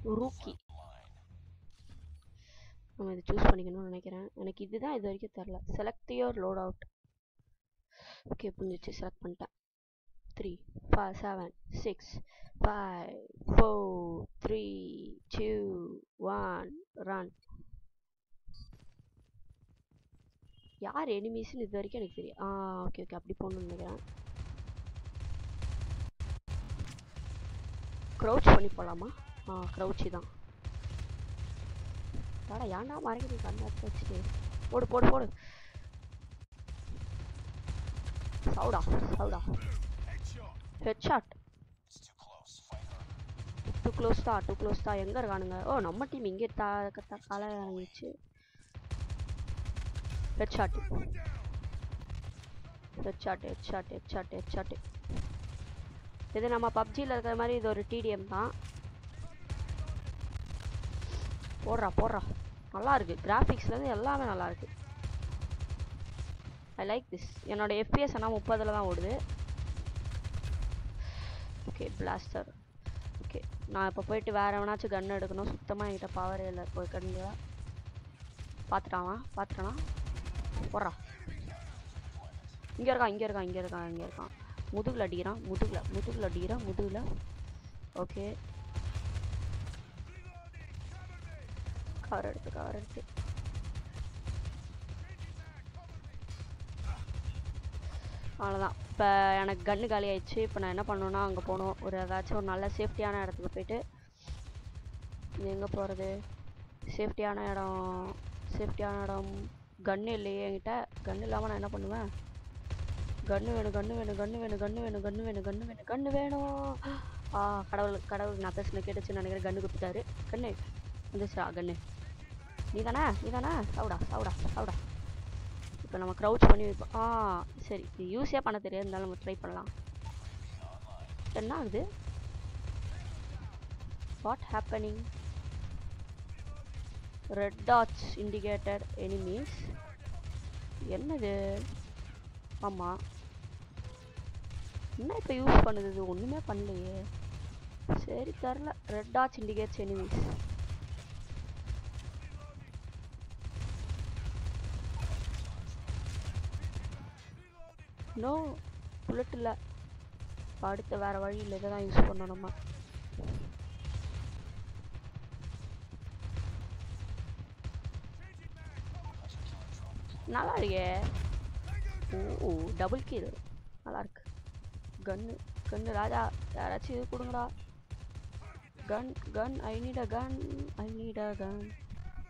ரூக்கி நம்ம இதை சூஸ் பண்ணிக்கணும்னு நினைக்கிறேன். எனக்கு இதுதான் இது வரைக்கும் தெரில. Select your load out. Okay புரிஞ்சிச்சு, செலக்ட் பண்ணிட்டேன். 3 5 7 6 5 4 3 2 1 ரன். யார் எனிமீஸ்ன்னு இது வரைக்கும் எனக்கு தெரியும். ஓகே ஓகே அப்படி போகணும்னு நினைக்கிறேன். க்ரௌச் பண்ணி போகலாமா? க்ரௌச்சி தான். தாடா ஏன்டா மறைக்கிறீங்க கண்ணாச்சு வச்சுட்டு. போடு போடு போடு. சவுடா சவுடா. ஹெட்ஷாட். டூ க்ளோஸ் தான். எங்கே இருக்கானுங்க? ஓ நம்ம டீம் இங்கே காலை இறங்கிச்சு. ஹெட்ஷாட். இது நம்ம பப்ஜியில் இருக்கிற மாதிரி இது ஒரு டிடிஎம் தான். போடுறா நல்லா இருக்கு. கிராஃபிக்ஸ்லேருந்து எல்லாமே நல்லா இருக்கு. I like this. என்னோட எஃப்பிஎஸ் ஆனால் 30 தான் ஓடுது. Okay plaster. ஓகே நான் இப்போ போயிட்டு வேறு எவனாச்சும் கன் எடுக்கணும். சுத்தமாக என்கிட்ட பவர் இல்லை. போய் கண்ணுங்க பார்த்துட்டானா போடுறா. இங்கே இருக்கான். முதுகில் அடிக்கிறான். ஓகே கவர் எடுத்து அவ்வளோதான். இப்போ எனக்கு கன்று காலி ஆயிடுச்சு. இப்போ நான் என்ன பண்ணணுன்னா அங்கே போகணும். ஏதாச்சும் ஒரு நல்ல சேஃப்டியான இடத்துக்கு போயிட்டு. இது எங்கே போகிறது? சேஃப்டியான இடம் கன்று இல்லையே என்கிட்ட. கன்று இல்லாமல் நான் என்ன பண்ணுவேன்? கன்று வேணும். கடவுள் நான் பேசுன கேட்டுச்சுன்னு நினைக்கிறேன். கன்று கொடுத்துட்டாரு. கண்ணு வந்துச்சா? கன்று நீ தானே? சவுடா. இப்போ நம்ம க்ரௌச் பண்ணி வைப்போம். சரி இது யூஸே பண்ண தெரியாது, இருந்தாலும் நம்ம ட்ரை பண்ணலாம். என்ன ஆகுது? What happening? Red dots indicated enemies. என்னது? ஆமாம் என்ன இப்போ யூஸ் பண்ணுது? இது ஒன்றுமே பண்ணலையே. சரி தெரில. Red dots indicates enemies. No bullet இல்லை. அடுத்த வேறு வழி இல்லை. இதை தான் யூஸ் பண்ணணுமா? நல்லா இருக்கே. ஓ டபுள் கீழ் நல்லா இருக்கு. கன்னு ராஜா யாராச்சும் இது கொடுங்கடா. கன் I need a gun.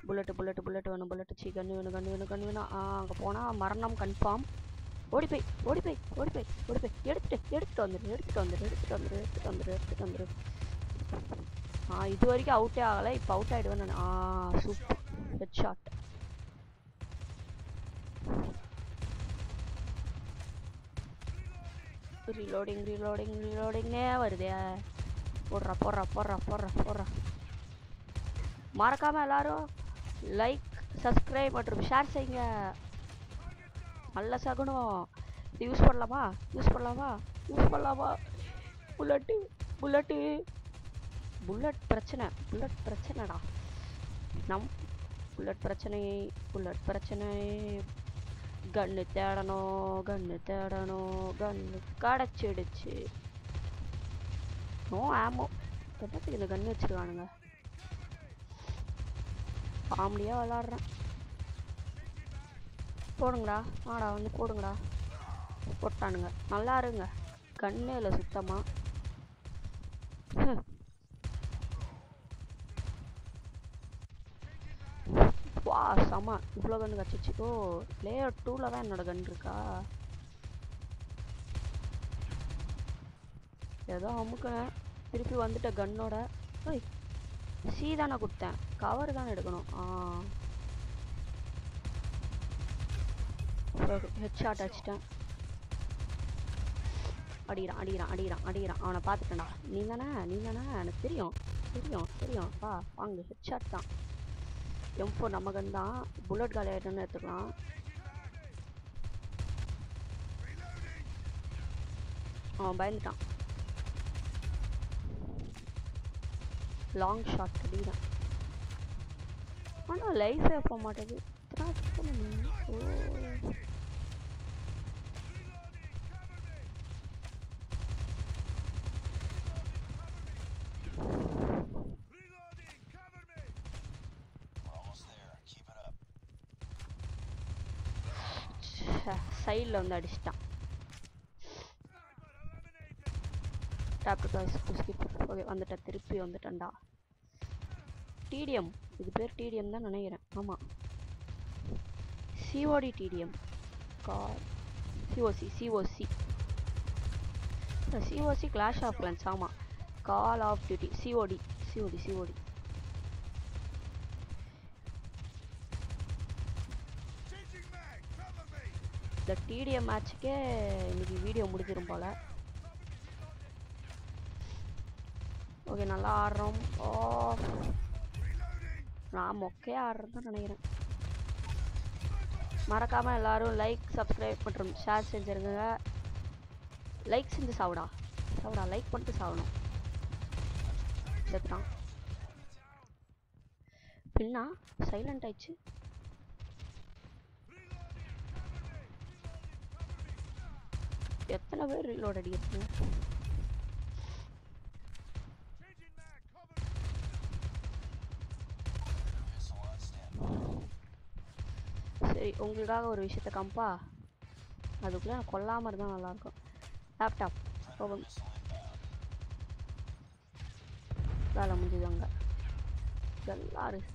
Bullet வேணும். கன்னு வேணும். அங்கே போனால் மரணம் கன்ஃபார்ம். ஓடி போய் எடுத்துட்டு வந்துரு. இது வரைக்கும் அவுட்டே ஆகலை. இப்போ அவுட் ஆகிடுவேன் நான். Super headshot. ரீலோடிங்னே வருதே. போடுறா. மறக்காம எல்லாரும் லைக் சப்ஸ்கிரைப் மற்றும் ஷேர் செய்யுங்க. நல்ல சகுனம். இது யூஸ் பண்ணலாமா? புல்லட் பிரச்சனைடா. புல்லட் பிரச்சனை. கன்னு தேடணும். கன்னு கிடச்சிடுச்சு. நோ ஆமோ. என்னத்துக்கு இந்த கன்று வச்சுருக்கானுங்க? காமெடியாக விளாட்றேன். போடுங்கடா. போடுங்கடா. போட்டானுங்க. நல்லா இருங்க. கண்ணே இல்லை சுத்தமாக. வா செம. இவ்வளோ கன்று கிடச்சிச்சு. ஓ லேயர் 2ல் தான் என்னோட கன் இருக்கா? ஏதோ அமுக்கினேன். திருப்பி வந்துட்ட கன்னோட. சி தானே கொடுத்தேன். கவர் தானே எடுக்கணும். ஹெட்ஷாட் அடிச்சிட்டேன். அடிக்கிறான். அவனை பார்த்துட்டேன்டா. நீ தானே எனக்கு தெரியும். வாங்க ஹெட்ஷாட் தான். M4 நம்ம கன் தான். புல்லட் காலி ஆகிட்டோன்னு எடுத்துக்கலாம். அவன் பயந்துட்டான். லாங் ஷாட் அடிதான். ஆனால் லைஃபே போக மாட்டேது. ஓ சைடில் வந்து அடிச்சிட்டான். Tape to skip. ஓகே வந்துட்டேன், திருப்பி வந்துட்டேன்டா. டிடிஎம், இது பேர் டிடிஎம் தான் நினைக்கிறேன். ஆமாம், சிஓடி டிடிஎம் கார் COC COC COC clash of clans. ஆமாம், call of duty COD COD COD. இந்த டிடிஎம் மேட்ச்சுக்கே இன்னைக்கு வீடியோ முடிஞ்சிடும் போல். ஓகே நல்லா ஆடுறோம். ஓ நான் மொக்கையே ஆடுறேன்னு தான் நினைக்கிறேன். மறக்காமல் எல்லோரும் லைக் சப்ஸ்கிரைப் மற்றும் ஷேர் செஞ்சுருங்க. லைக் செஞ்சு சாப்பிடா லைக் பண்ணிட்டு சாப்பிடணும். செத்துட்டான். பின்னா சைலண்ட் ஆயிடுச்சு. எத்தனை பேர் ரீலோட் அடிக்கிறீங்க? சரி, உங்களுக்காக ஒரு விஷயத்த காம்பா. அதுக்குள்ளே நான் கொல்லாமல் இருந்தால் நல்லாயிருக்கும். Laptop open. வேலை முடிஞ்சது. அங்கே எல்லாரும்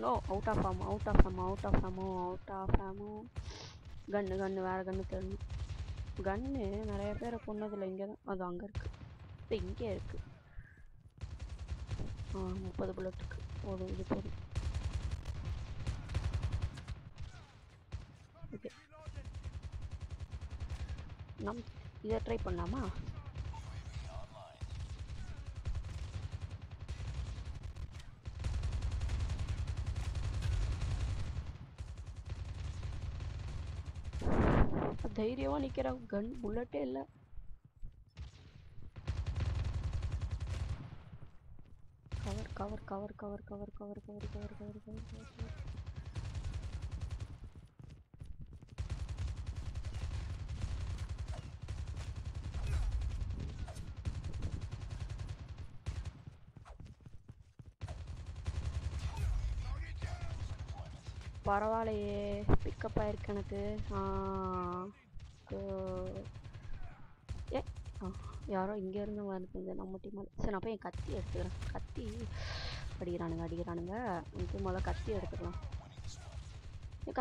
நோ அவுட் ஆஃப் ஆமோ. கன்னு வேறு கன்று தெரியணும். கன்னு நிறைய பேரை கொன்னதில்லை. இங்கே தான் அது அங்கே இருக்குது. இப்போ இங்கே இருக்குது. 30 புல்லட்டுக்கு போதும். இது போதும். ஓகே, நம் இதை ட்ரை பண்ணலாமா? தைரியமாக நிற்கிறேன். கன் புல்லட்டே இல்லை. Cover cover cover cover cover cover cover cover cover cover cover. பரவாயில்லையே, பிக்கப் ஆயிருக்கு எனக்கு. யாரோ இங்கேருந்து வந்து நம்ம டீம். சரி, நான் போய் என் கத்தி எடுத்துக்கிறேன். கத்தி அடிக்கிறானுங்க. இது முதல்ல கத்தி எடுத்துக்கலாம். என்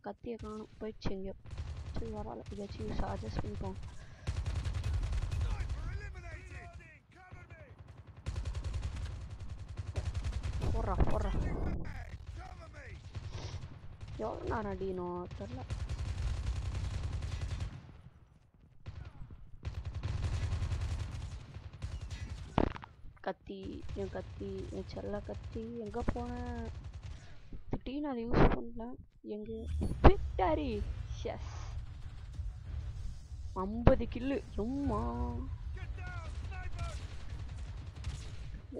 கத்தியை காணும், போயிடுச்சு எங்கேயோ. சரி பரவாயில்ல, இதாச்சும் அட்ஜஸ்ட் பண்ணிப்போம். போடுறா எவ்வளோ நேரம் அடிக்கணும் தெரில. என் செல்ல கத்தி எங்கே போனேன்? திடீர்னு அதை யூஸ் பண்ணல. எங்கே விக்டரி? எஸ், 50 கில்லு. எம்மா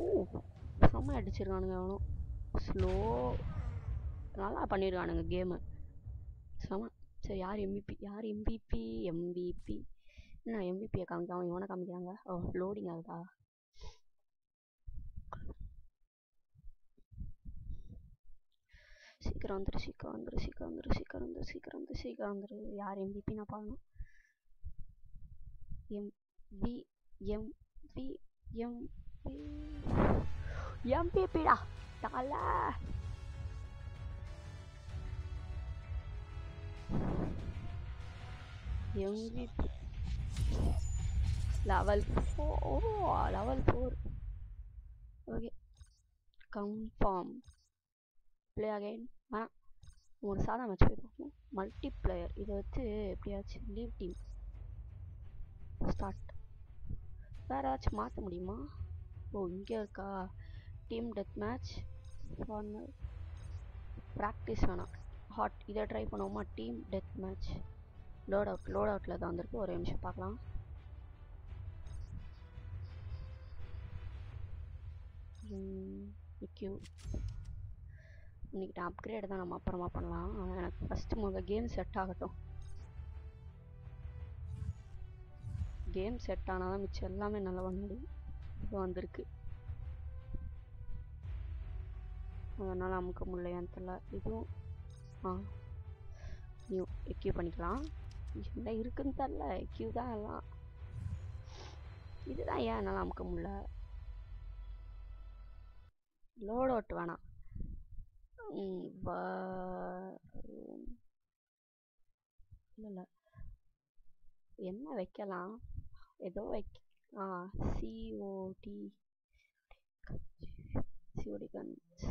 ஓ செம்ம அடிச்சிருக்கானுங்க. அவனும் ஸ்லோ நல்லா பண்ணியிருக்கானுங்க கேமு. செம. சரி, யார் எம்பிபி? என்ன எம்பிபியை காமிக்காம இவனை காமிக்கிறாங்க? ஓ லோடிங் ஆகுதா? சீக்கிரம் வந்துரு. யார் எம்பிபி நான் பார்க்கணும். எம்பிபிடா தல. MPP level 4. Okay, confirm play again. ஒரு சாதா மேட்ச் போய் பார்ப்போம். மல்டிப்ளேயர் இதை வச்சு எப்படியாச்சும் லீவ் டீம் ஸ்டார்ட். வேறு ஏதாச்சும் மாற்ற முடியுமா? ஓ இங்கே இருக்கா டீம் டெத் மேட்ச். ப்ராக்டிஸ் வேணாம். ஹாட் இதை ட்ரை பண்ணுவோமா? டீம் டெத் மேட்ச் லோட் அவுட்டில் தான் வந்திருக்கு. ஒரு நிமிஷம் பார்க்கலாம். கியூ இன்னைக்கு அப்கிரேட் தான் நம்ம அப்புறமா பண்ணலாம். ஆனால் எனக்கு ஃபஸ்ட்டு கேம் செட் ஆகட்டும். கேம் செட் ஆனால் தான் மிச்சம் எல்லாமே நல்லா பண்ண முடியும். இப்போ வந்திருக்கு, அதனால் அமுக்க முடியலையான்னு தெரியல. இதுவும் நியூ எக்யூ பண்ணிக்கலாம். என்ன இருக்குன்னு தெரில, எக்யூ தான் எல்லாம். இதுதான் ஏன் என்னால் அமுக்க முடியல. லோட் அவுட் வேணாம். இல்லை என்ன வைக்கலாம்? ஏதோ சிஓடி கன்ஸ்.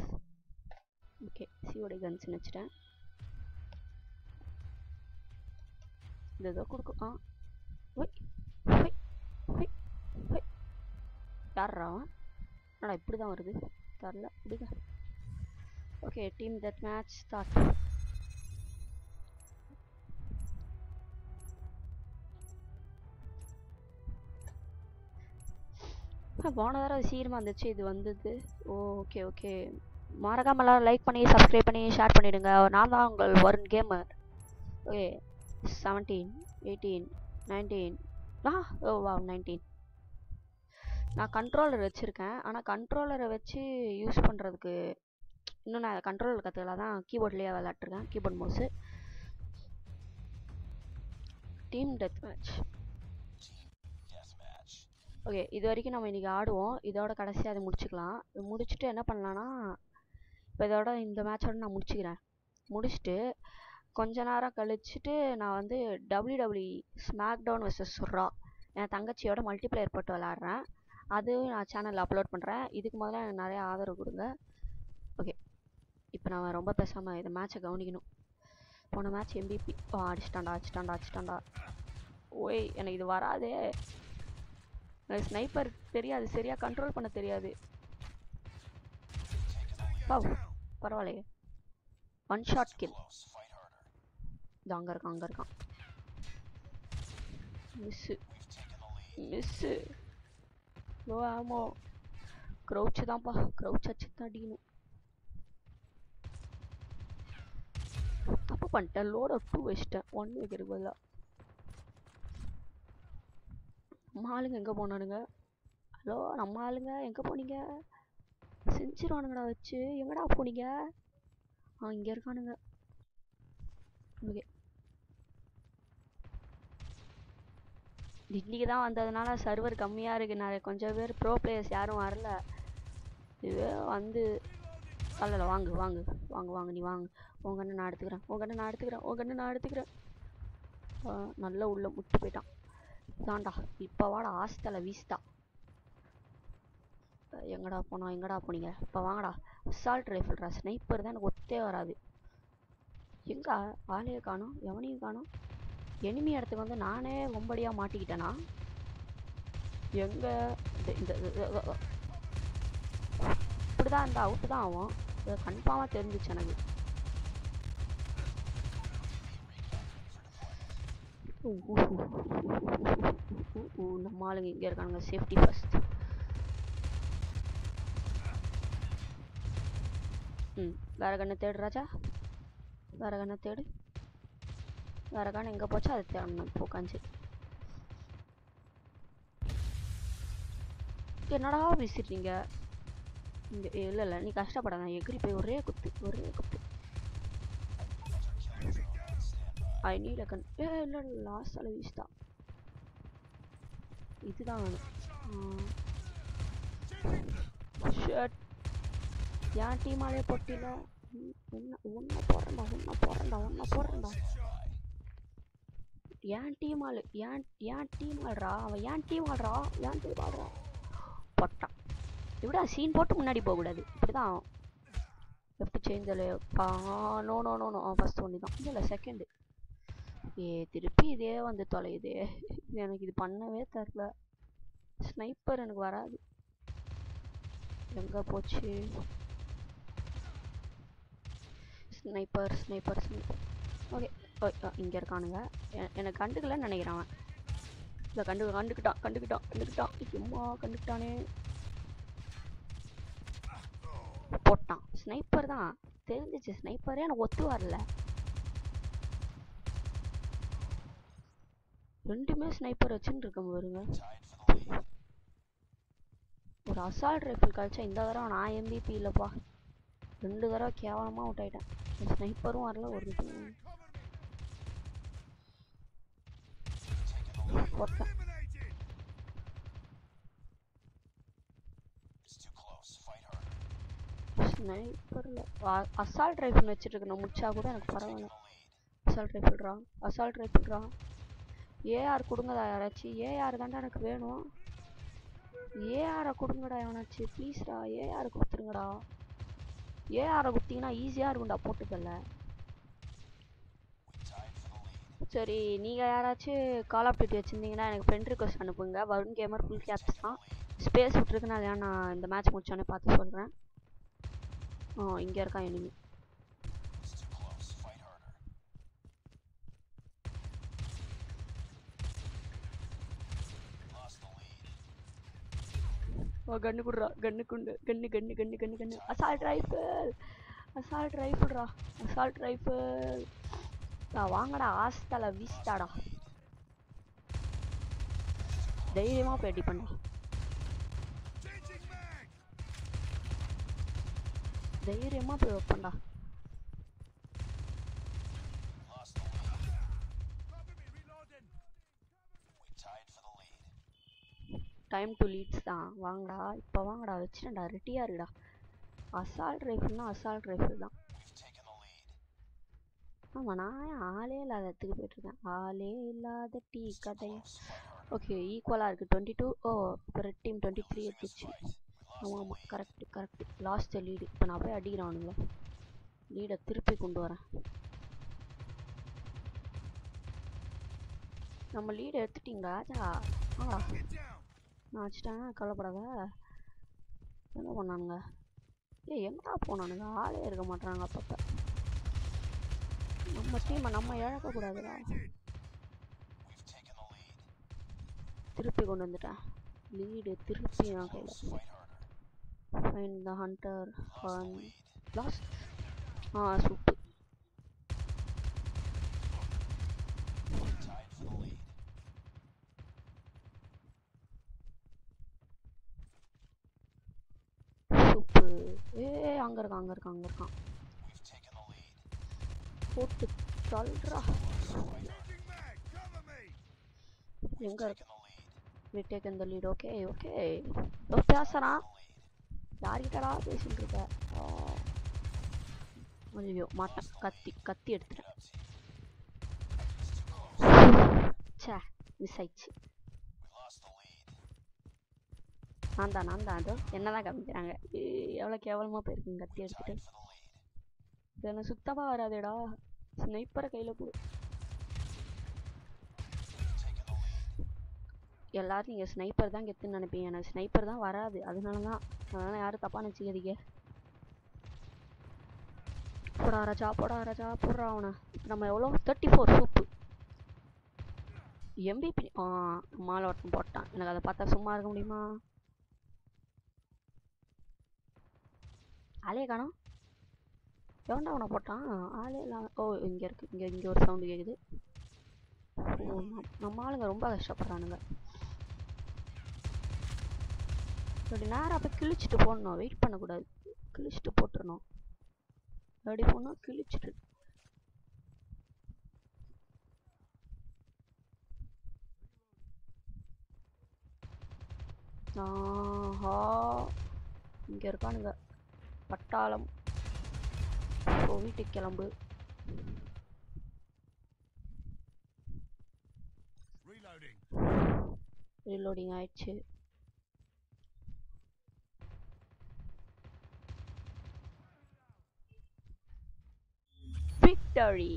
ஓகே, சிஓடி கன்ஸ்னு வச்சுட்டேன். இது ஏதோ கொடுக்கும். யாரா என்னடா இப்படி தான் வருது தெரில, விடுங்க. Okay, team death match start. போன தடவை சீக்கிரமாக வந்துச்சு, இது வந்தது. ஓகே ஓகே, மறக்காம எல்லாரும் லைக் பண்ணி சப்ஸ்கிரைப் பண்ணி ஷேர் பண்ணிவிடுங்க. நான் தான் உங்கள் வருண் கேமர். ஓகே, 17 18 19 19. நான் கண்ட்ரோலர் வச்சுருக்கேன், ஆனால் கண்ட்ரோலரை வச்சு யூஸ் பண்ணுறதுக்கு இன்னும் நான் கண்ட்ரோலர் கற்றுக்கலாம் தான் கீபோர்ட்லேயே விளையாட்டுருக்கேன், keyboard mouse. Team death match. Okay, இது வரைக்கும் நம்ம இன்றைக்கி ஆடுவோம். இதோட கடைசியாக அதை முடிச்சுக்கலாம். முடிச்சுட்டு என்ன பண்ணலான்னா, இப்போ இதோட இந்த மேட்சோட நான் முடிச்சுட்டு கொஞ்ச நேரம் கழிச்சுட்டு நான் வந்து WWE ஸ்மாக் டவுன் வெர்சஸ் ரா என் தங்கச்சியோட மல்டிப்ளேயர் போட்டு விளாட்றேன். அதுவும் நான் சேனலில் அப்லோட் பண்ணுறேன். இதுக்கு முதல்ல எனக்கு நிறைய ஆதரவு கொடுங்க. ஓகே, இப்போ நான் ரொம்ப பேசாமல் இந்த மேட்சை கவனிக்கணும். போன மேட்ச் MVP அடிச்சிட்டாண்டா. ஓய், எனக்கு இது வராதே. ஸ்னைப்பர் தெரியாது, சரியாக கண்ட்ரோல் பண்ண தெரியாது. பரவாயில்லையே, 1 ஷாட் கில். இது அங்கே இருக்கான். Miss low ஆமோ. க்ரௌச்சு தான்ப்பா, க்ரௌச் வச்சு தான் அடிக்கணும். தப்பு பண்ணிட்டேன், லோட 2 வச்சிட்டேன், 1 வைக்கிறதுக்கு பதிலாக. நம்ம ஆளுங்க எங்கே போனானுங்க? ஹலோ, நம்ம ஆளுங்க எங்கே போனீங்க? செஞ்சிருவானுங்கடா வச்சு. எங்கடா போனீங்க? இங்கே இருக்கானுங்க. ஓகே, இன்றைக்கி தான் வந்ததுனால சர்வர் கம்மியாக இருக்குது. நிறைய கொஞ்சம் பேர் ப்ரோ பிளேயர்ஸ் யாரும் வரல. இது வந்து அல்ல, வாங்க நீ வாங்க. உங்கன்னு நான் எடுத்துக்கிறேன். நல்லா உள்ள முட்டு போயிட்டான். தாண்டா இப்போ வாடா, ஆஸ்தலை வீஸ்தா. எங்கடா போனீங்க? இப்போ வாங்கடா. அசால்ட் ரைஃபிள்ரா, ஸ்னைப்பர் தான் எனக்கு ஒத்தே வராது. எங்கே ஆளையே காணும், எவனையும் காணும். எனிமி இடத்துக்கு வந்து நானே ரொம்படியாக மாட்டிக்கிட்டேனா? எங்கே இப்படி தான் இருந்தால் அவுட்டு தான் ஆகும், கன்ஃபார்மாக தெரிஞ்சிச்சு எனக்கு. நம்ம ஆளுங்க இங்கே இருக்கானுங்க, சேஃப்டி ஃபர்ஸ்ட். வேற கண்ணு தேடு ராஜா, வேற கண்ணு எங்கே போச்சா அதை தேடணும். இப்போ உட்காந்து என்னடா வீசிட்டீங்க இங்கே? இல்லை நீ கஷ்டப்படாத, எகிரி போய் ஒரே குத்து. ஐ நீட் அ கன். இல்லை லாஸ்ட் வீஸ்தா. இதுதான் வேணும். ஷர்ட் என் டீமாலே போட்டில ஒன்றை போடுறேன்டா. என் டீம் ஆள்றா அவன், என் டீம் ஆடுறா போட்டான். இப்படி சீன் போட்டு முன்னாடி போகக்கூடாது, இப்படிதான் லெஃப்ட் சேஞ்சில். நோ ஃபர்ஸ்ட் ஒன்று தான், இல்லை செகண்டு. திருப்பி இதே வந்து தொலையுது. எனக்கு இது பண்ணவே தெரில. ஸ்னைப்பர் எனக்கு வராது. எங்கே போச்சு? Sniper sniper sniper. ஓகே இங்கே இருக்கானுங்க. எனக்கு கண்டுக்கலன்னு நினைக்கிறேன் அவன். இல்லை கண்டுக்கிட்டான் சும்மா கண்டுக்கிட்டானே. போட்டான். ஸ்னைப்பர் தான் தெரிஞ்சிச்சு. ஸ்னைப்பரே எனக்கு ஒத்து வரல. ரெண்டுமே ஸ்னைப்பர் வச்சுன்னு இருக்க பாருங்க. ஒரு அசால்ட் ரைஃபிள் கழிச்சா இந்த தடவை நான் MVP இல்லைப்பா. 2 தடவை கேவலமாக அவுட் ஆகிட்டேன். ஸ்னைப்பரும் வரல ஒரு போட்டேன். ஸ்னைப்பரில் அசால்ட் ரைஃபிள் வச்சுட்டு இருக்கணும். முடிச்சா கூட எனக்கு பரவாயில்ல. அசால்ட் ரைஃபிள்ரா ஏஆர் கொடுங்கடா யாராச்சும். ஏஆர் தாண்டா எனக்கு வேணும். ஏஆரை கொடுங்கடா எவனாச்சும் ப்ளீஸ்டா. ஏஆர் கொடுத்துருங்கடா. ஏஆரை கொடுத்தீங்கன்னா ஈஸியாக இருக்கும்டா போட்டுக்கல. சரி நீங்கள் யாராச்சும் கால் ஆஃப் டியூட்டி வச்சுருந்தீங்கன்னா எனக்கு ஃப்ரெண்ட் ரிக்வெஸ்ட் அனுப்புங்க. வருண் கேமர் ஃபுல் கேப்ஸ் தான். ஸ்பேஸ் விட்டுருக்குன்னா இல்லையா நான் இந்த மேட்ச் முடிச்சோன்னே பார்த்து சொல்கிறேன். இங்கே இருக்கான் எனிமி. கண்ணு குடுறா. கண்ணு. அசால்ட் ரைஃபிள் வாங்கடா. ஆஸ்தல வீஸ்டாடா. தைரியமா போய் அடி பண்ண. தைரியமா போய் வைப்பண்டா. டைம் டு லீட்ஸ் தான். வாங்கடா இப்போ வாங்கடா. வச்சுட்டேன்டா. ரெட்டியாக இருக்குடா. அசால்ட் ரைஃபிள்னா அசால்ட் ரைஃபிள் தான். ஆமாம் நான் ஆளே இல்லாத இடத்துக்கு போயிட்டுருக்கேன். ஆளே இல்லாத டீ கதை. ஓகே ஈக்குவலாக இருக்குது 22. இப்போ ரெட் டீம் 23 எடுத்துச்சு. ஆமாம் கரெக்டு. Last lead. இப்போ நான் போய் அடிக்கிறானுங்க. லீடை திருப்பி கொண்டு வரேன். நம்ம லீடை எடுத்துட்டிங்களா? நான் வச்சுட்டேன். கவலைப்படாத. என்ன பண்ணானுங்க? எங்கடா போனானுங்க? ஆளே இருக்க மாட்டாங்க. அப்பப்போ நம்ம டீமை நம்ம இழக்கக்கூடாதுடா. திருப்பி கொண்டு வந்துட்டேன். லீடு திருப்பி நான் கையில். Find the hunter last. Super. அங்க இருக்கான். போட்டு சொல்றா. எங்க இருக்கு? we taken the lead. Okay பேசுறான். யார்கிட்டடா பேசிட்டு இருக்க? ஐயோ மாட்டேன். கத்தி எடுத்துட்டேன். சே மிஸ் ஆயிடுச்சு. நான் தான் அதோ என்னதான் காமிக்கிறாங்க. எவ்வளோ கேவலமாக போயிருக்குங்க கத்தி எடுத்துட்டு. இது சுத்தமாக வராதேடா. ஸ்னைப்பரை கையில் கொடு. எல்லாரும் நீங்கள் ஸ்னைப்பர் தான் கெத்துன்னு நினைப்பீங்க. எனக்கு ஸ்னைப்பர் தான் வராது. அதனால யாரும் தப்பாக நினச்சிக்காதீங்க. போடா ராஜா போடுறா அவனை. நம்ம எவ்வளோ 34 சூப்பு MVP. மாலை ஒருத்தன் போட்டான். எனக்கு அதை பார்த்தா சும்மா இருக்க முடியுமா? ஆளே காணோம். எவன்டா அவனை போட்டான்? ஆளே இல்லை. இங்கே இருக்கு. இங்கே ஒரு சவுண்டு கேட்குது. நம்ம ஆளுங்க ரொம்ப கஷ்டப்படுறானுங்க. அப்படி நேரம் போய் கிழிச்சிட்டு போடணும். வெயிட் பண்ணக்கூடாது. கிழிச்சிட்டு போட்டுருணும். அப்படி போனால் கிழிச்சிட்டு. இங்கே இருக்கானுங்க பட்டாளம். வீட்டுக்கு கிளம்பு. ரீலோடிங் ஆயிடுச்சு. விக்டரி.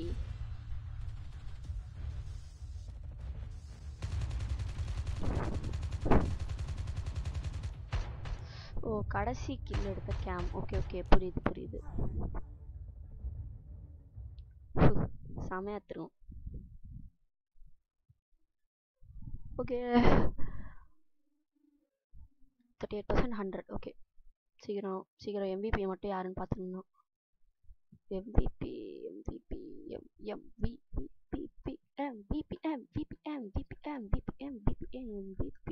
கடைசி கில் எடுத்த கேம். ஓகே புரியுது. செமையாக எடுத்துருவோம். ஓகே 38% 100. ஓகே சீக்கிரம் MVP மட்டும் யாருன்னு பார்த்துக்கணும். MVP MVP MVP MVP MVP MVP MVP MVP MVP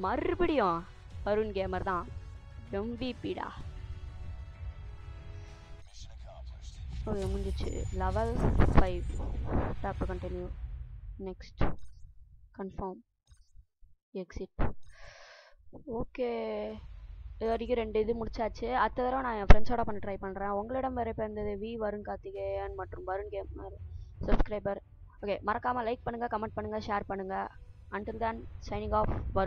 மறுபடியும் அருண் கேமர் தான் MVPடா. ஓகே முடிஞ்சிச்சு. Level 5 tape to continue. Next confirm exit. Okay இது வரைக்கும் 2 இது முடிச்சாச்சு. அடுத்த தடவை நான் என் ஃப்ரெண்ட்ஸோட பண்ண ட்ரை பண்ணுறேன். உங்களிடம் வேறு இப்போ இருந்தது வருண் கார்த்திகேயன் மற்றும் வருண் கேமர் சப்ஸ்கிரைபர். ஓகே மறக்காமல் லைக் பண்ணுங்கள், கமெண்ட் பண்ணுங்கள், ஷேர் பண்ணுங்கள். Until then, signing off.